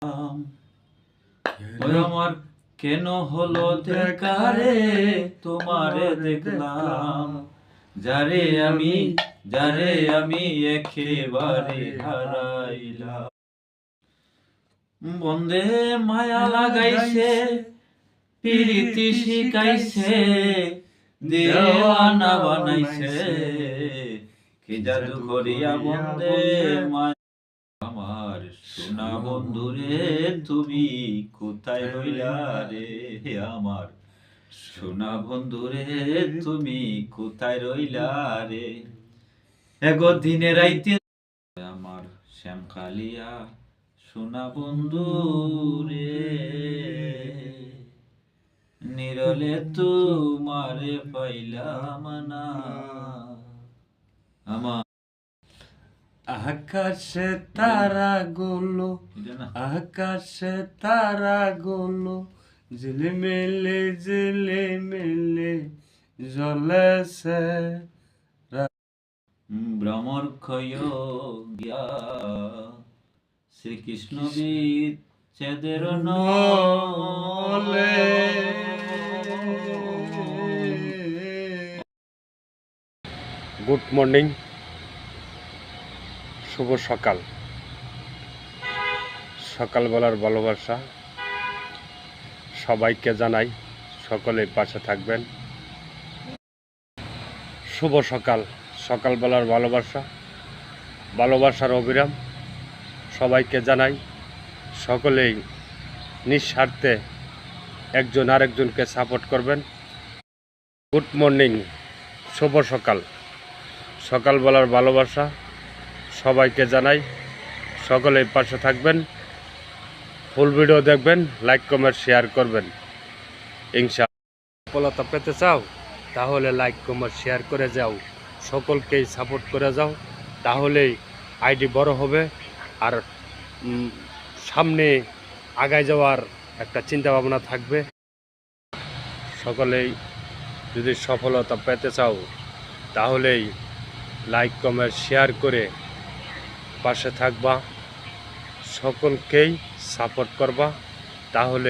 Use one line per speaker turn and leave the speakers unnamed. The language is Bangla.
ওই আমার কেন হলো দেখা রে, তোমারে দেখলাম, যারে আমি একেবারে হারাইলাম। বন্দে মায়া লাগাইছে, প্রীতি শিখাইছে, দেওয়ানা বানাইছে, কি জাদু করিয়া বন্দে মায়া। আমার সোনা বন্ধুরে তুমি কোথায় রইলা রে, আমার সোনা বন্ধুরে তুমি কোথায় রইলা রে, এগো দিনে রাইতে আমার শ্যামকালিয়া সোনা বন্ধু রে, নিরলে তোমারে পাইলাম না। আমার
আকাশে তারা গুলো, আকাশে তারা গুলো ঝিলিমিলি জ্বলেছে।
ভ্রমর ক্ষয় গিয়া শ্রীকৃষ্ণ বিচ্ছেদের নলে।
গুড মর্নিং, শুভ সকাল। সকালবেলার ভালোবাসা সবাইকে জানাই, সকলে পাশে থাকবেন। শুভ সকাল, সকালবেলার ভালোবাসা, ভালোবাসার অবিরাম সবাইকে জানাই। সকলেই নিঃস্বার্থে একজন আরেকজনকে সাপোর্ট করবেন। গুড মর্নিং, শুভ সকাল, সকালবেলার ভালোবাসা সবাইকে জানাই, সকলেই পাশে থাকবেন। ফুল ভিডিও দেখবেন, লাইক কমেন্ট শেয়ার করবেন। ইনশাআল্লাহ সফলতা পেতে চাও তাহলে লাইক কমেন্ট শেয়ার করে যাও, সকলকেই সাপোর্ট করে যাও, তাহলেই আইডি বড় হবে আর সামনে আগায় যাওয়ার একটা চিন্তা ভাবনা থাকবে। সকলেই যদি সফলতা পেতে চাও তাহলেই লাইক কমেন্ট শেয়ার করে পাশে থাকবা, সকলকেই সাপোর্ট করবা, তাহলে